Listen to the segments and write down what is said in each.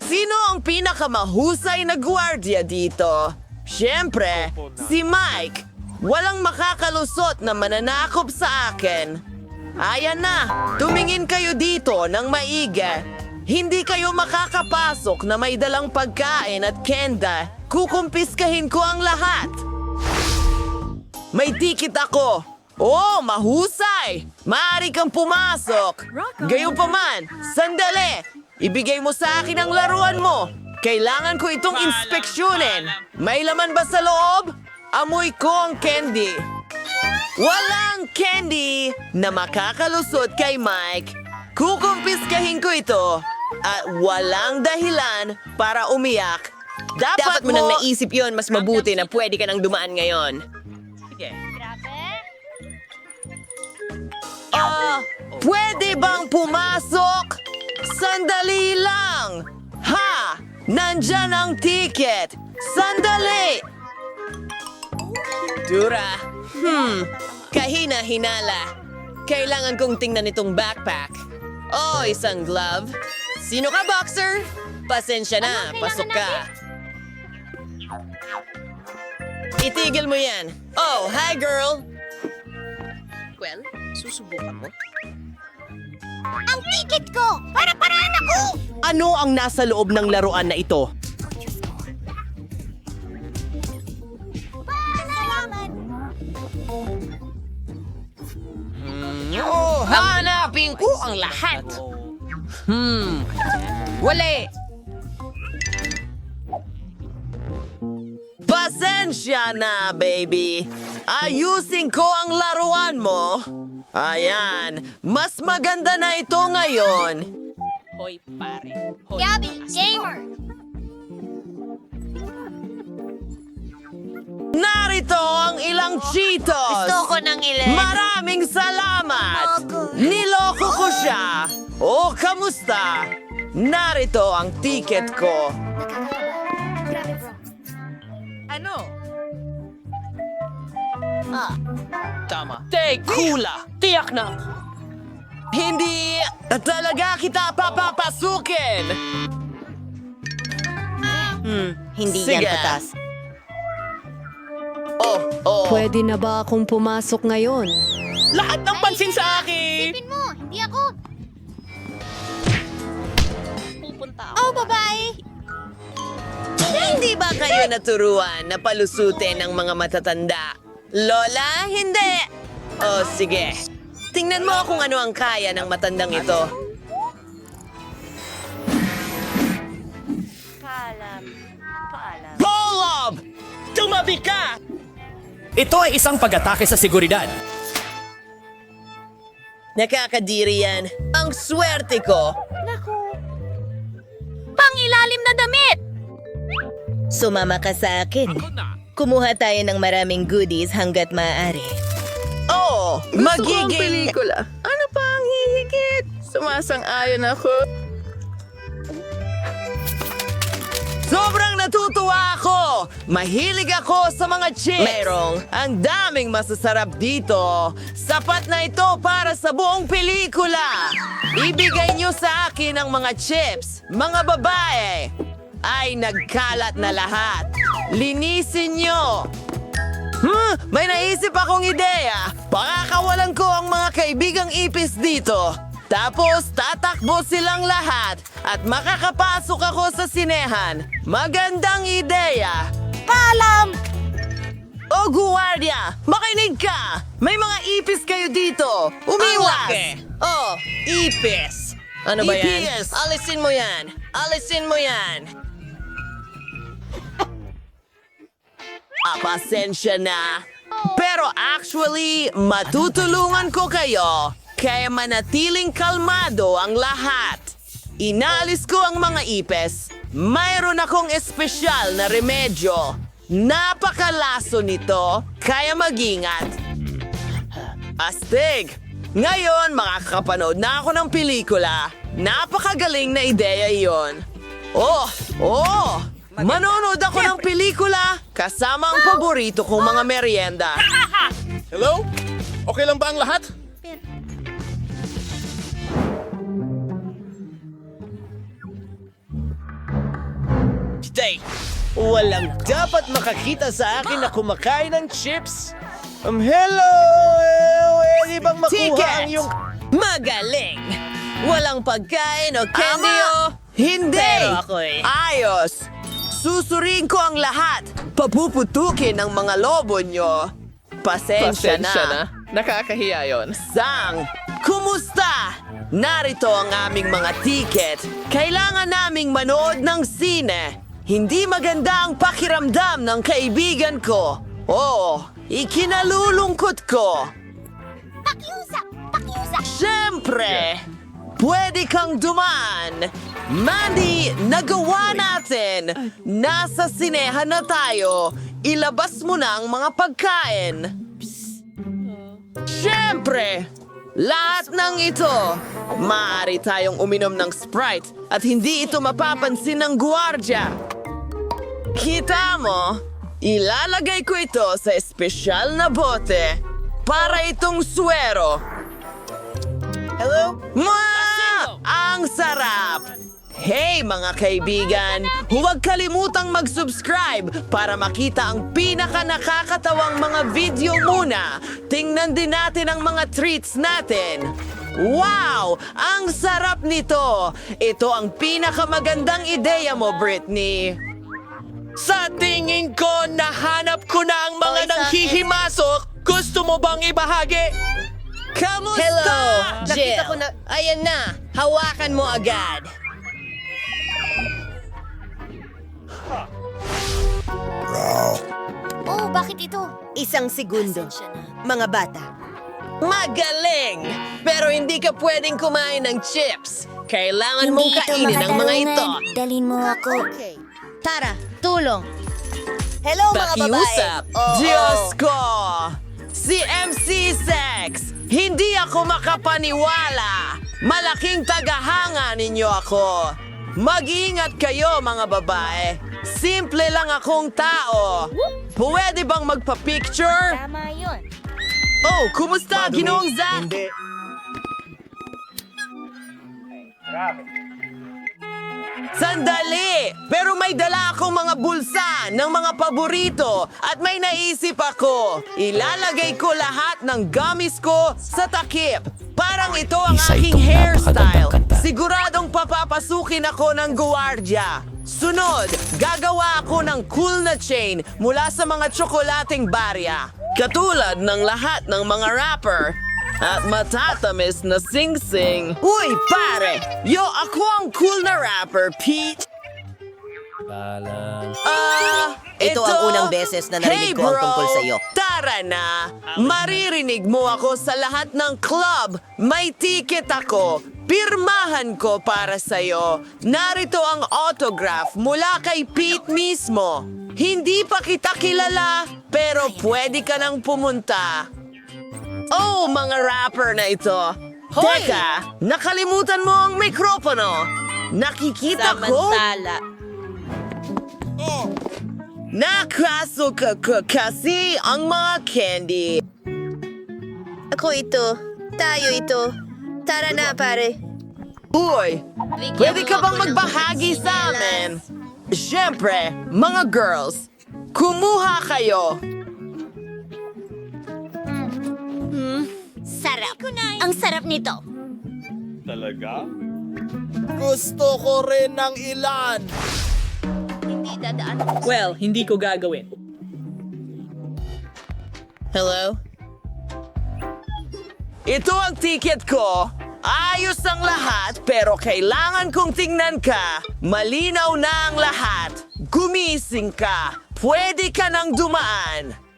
Sino ang pinakamahusay na gwardiya dito? Siyempre, si Mike. Walang makakalusot na mananakop sa akin. Ayan na, tumingin kayo dito ng maigi. Hindi kayo makakapasok na may dalang pagkain at kenda. Kukumpiskahin ko ang lahat. May ticket ako. Oh, mahusay! Maaari kang pumasok. Gayunpaman, sandali! Ibigay mo sa akin ang laruan mo. Kailangan ko itong inspeksyonin. May laman ba sa loob? Amoy ko ang candy. Walang candy na makakalusot kay Mike. Kukumpiskahin ko ito. At walang dahilan para umiyak. Dapat mo nang naisip yon, mas mabuti na pwede ka nang dumaan ngayon. Pwede bang pumasok? Sandali lang! Ha! Nandyan ang ticket! Sandali! Dura. Kahina-hinala. Kailangan kong tingnan itong backpack. Oh, isang glove. Sino ka, boxer? Pasensya na, pasok ka. Itigil mo yan. Oh, hi girl. Well, susubukan mo. Ang ticket ko! Para-paraan ako! Ano ang nasa loob ng laruan na ito? Salamat! Oh, hanapin ko ang lahat. Wala. Pasensya na, baby. Ayusin ko ang laruan mo. Ayan, mas maganda na ito ngayon. Hoy, pare. Hoy. Gabby, gamer! Narito ang ilang Cheetos. Gusto ko ng ilan. Maraming salamat. Ogo. Niloko ko siya. Oh, kamusta? Narito ang ticket ko. Grabe, bro. Ano? Tama. Take kula. Tiyak na. Hindi talaga kita papapasukin. Hindi Sige. yan patas. Oh. Pwede na ba akong pumasok ngayon? Lahat ng pansin sa akin. Isipin mo, hindi ako. Oh, babae! Hindi ba kayo naturuan na palusutin ng mga matatanda? Lola, hindi. Oh, sige. Tingnan mo kung ano ang kaya ng matandang ito. Polob! Tumabi ka! Ito ay isang pag-atake sa seguridad. Nakakadiri yan. Ang swerte ko. Pangilalim na damit! Sumama ka sa akin. Kumuha tayo ng maraming goodies hanggat maaari. Oh, magiging... pelikula. Ano pa ang hihigit? Sumasang-ayon ako. Sobrang natutuwa ako! Mahilig ako sa mga chips! Merong. Ang daming masasarap dito! Sapat na ito para sa buong pelikula! Ibigay niyo sa akin ang mga chips, mga babae! Ay, nagkalat na lahat! Linisin niyo! May naisip akong ideya! Pakakawalan ko ang mga kaibigang ipis dito! Tapos, tatakbo silang lahat at makakapasok ako sa sinehan. Magandang ideya! Paalam! O guwardia, makinig ka! May mga ipis kayo dito! Umiwas! Oh, ipis. Ano ba yan? Ipis. Alisin mo yan. Alisin mo yan. Pasensya na. Pero actually, matutulungan ko kayo. Kaya manatiling kalmado ang lahat. Inalis ko ang mga ipes. Mayroon akong espesyal na remedyo. Napakalaso nito, kaya mag-ingat. Astig! Ngayon, makakapanood na ako ng pelikula. Napakagaling na ideya iyon. Oh! Manonood ako ng pelikula kasama ang paborito kong mga merienda. Hello? Okay lang ba ang lahat? birthday! Walang dapat makakita sa akin na kumakain ng chips. Hello! Pwede bang makuha Ticket! ang iyong... Magaling! Walang pagkain o candy Ama! Hindi! Pero ako'y... Ayos! Susurin ko ang lahat! Papuputukin ng mga lobo nyo! Pasensya na! Nakakahiya yon. Sang! Kumusta? Narito ang aming mga ticket. Kailangan naming manood ng sine. Hindi maganda ang pakiramdam ng kaibigan ko. Oh, ikinalulungkot ko. Pakiusap! Pakiusap! Siyempre! Pwede kang dumaan! Mandy, nagawa natin! Nasa sinehan na tayo! Ilabas mo na ang mga pagkain! Siyempre! Lahat ng ito! Maaari tayong uminom ng Sprite at hindi ito mapapansin ng guwardya! Kita mo? Ilalagay ko ito sa espesyal na bote para itong swero! Hello? Ang sarap! Hey mga kaibigan, huwag kalimutang mag-subscribe para makita ang pinaka nakakatawang mga video muna. Tingnan din natin ang mga treats natin. Wow! Ang sarap nito! Ito ang pinakamagandang ideya mo, Britney. Sa tingin ko, nahanap ko na ang mga Okay, sa akin. nanghihimasok. Gusto mo bang ibahagi? Kamusta? Hello, Jill? Nakita ko na... Ayan na! Hawakan mo agad! Oh, bakit ito? Isang segundo. Pasensya na. Mga bata. Magaling! Pero hindi ka pwedeng kumain ng chips. Kailangan mong kainin ang mga ito. Dalin mo ako. Okay. Tara, tulong. Hello, mga babae! Pakiusap. Oo. Diyos ko! Si MC Sex! Hindi ako makapaniwala! Malaking tagahanga ninyo ako! Mag-iingat kayo, mga babae! Simple lang akong tao! Pwede bang magpa-picture? Tama yun. Oh, kumusta, Ginoong Zack? Sandali! Pero may dala akong mga bulsa ng mga paborito at may naisip ako. Ilalagay ko lahat ng gummies ko sa takip. Parang ito ang Isa aking itong hairstyle. napakagandang kanta. Siguradong papapasukin ako ng guwardya. Sunod, gagawa ako ng cool na chain mula sa mga tsokolating barya. Katulad ng lahat ng mga rapper. At matatamis na sing-sing. Uy, pare! Yo, ako ang cool na rapper, Pete! Ito ang unang beses na narinig ko ang tungkol sa iyo. Tara na! Maririnig mo ako sa lahat ng club. May ticket ako. Pirmahan ko para sa'yo. Narito ang autograph mula kay Pete mismo. Hindi pa kita kilala, pero pwede ka nang pumunta. Oh, mga rapper na ito. Teka, nakalimutan mo ang mikropono. Nakikita ko. Nakasuka ko kasi ang mga candy. Ako ito. Tayo ito. Tara na, pare. Uy, pwede ka bang magbahagi sa amin? Siyempre, mga girls, kumuha kayo. Sarap. Ang sarap nito. Gusto ko rin ng ilan. Hindi dadaan. Well, hindi ko gagawin. Hello? Ito ang ticket ko. Ayos ang lahat, pero kailangan kong tingnan ka. Malinaw na ang lahat. Gumising ka. Pwede ka nang dumaan.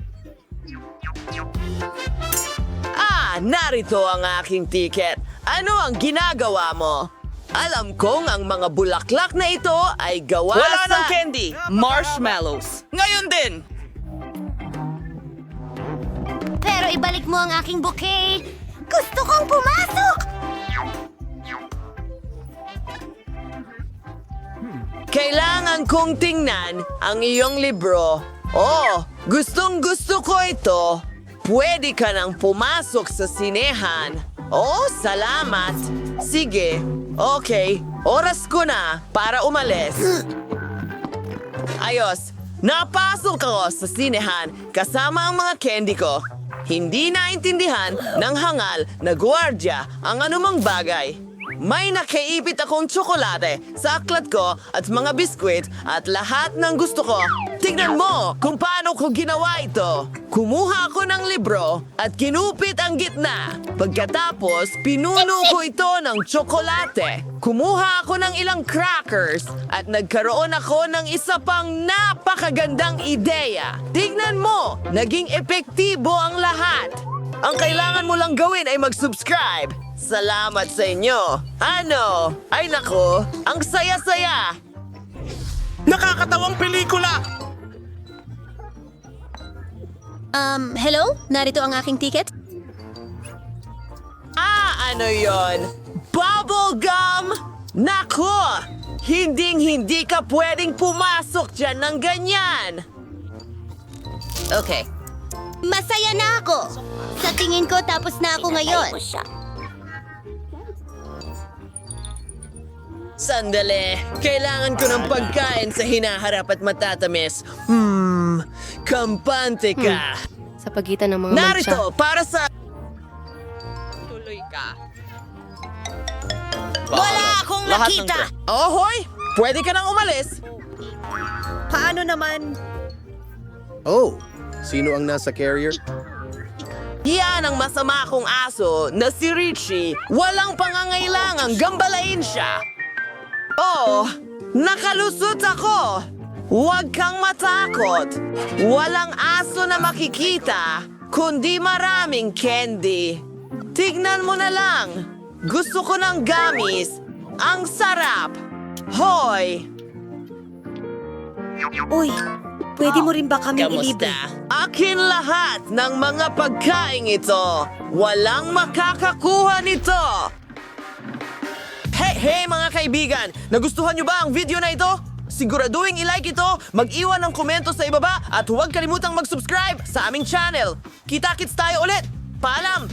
Narito ang aking ticket. Ano ang ginagawa mo? Alam kong ang mga bulaklak na ito ay gawa Wala sa... ng candy. Marshmallows. Ngayon din. Pero ibalik mo ang aking bouquet. Gusto kong pumasok! Kailangan kong tingnan ang iyong libro. Oh, gustong gusto ko ito. Pwede ka nang pumasok sa sinehan. Oh, salamat. Sige, okay. Oras ko na para umalis. Ayos, napasok ako sa sinehan kasama ang mga candy ko. Hindi naintindihan ng hangal na gwardiya ang anumang bagay. May nakaipit akong tsokolate sa aklat ko at mga biskwit at lahat ng gusto ko. Tignan mo kung paano ko ginawa ito. Kumuha ako ng libro at kinupit ang gitna. Pagkatapos, pinuno ko ito ng tsokolate. Kumuha ako ng ilang crackers at nagkaroon ako ng isa pang napakagandang ideya. Tignan mo, naging epektibo ang lahat. Ang kailangan mo lang gawin ay mag-subscribe. Salamat sa inyo. Ano? Ay nako, ang saya-saya. Nakakatawang pelikula! Hello? Narito ang aking ticket? Ano yon? Bubble gum? Nako! Hinding-hindi ka pwedeng pumasok dyan ng ganyan. Okay. Masaya na ako! Sa tingin ko, tapos na ako ngayon. Sandali, kailangan ko ng pagkain sa hinaharap at matatamis. Kampante ka. Sa pagitan ng mga Narito, para sa... Tuloy ka. Wala akong nakita! Ohoy! Pwede ka nang umalis. Paano naman? Oh, sino ang nasa carrier? Yan ang masama kong aso na si Richie. Walang pangangailangang gambalain siya. Oh, nakalusot ako. Huwag kang matakot. Walang aso na makikita, kundi maraming candy. Tignan mo na lang. Gusto ko ng gamis. Ang sarap. Hoy! Uy, pwede mo rin ba kami Kamusta? Akin lahat ng mga pagkain ito. Walang makakakuha nito. Hey mga kaibigan! Nagustuhan nyo ba ang video na ito? Siguraduhin i-like ito, mag-iwan ng komento sa ibaba at huwag kalimutang mag-subscribe sa aming channel. Kita-kits tayo ulit! Paalam!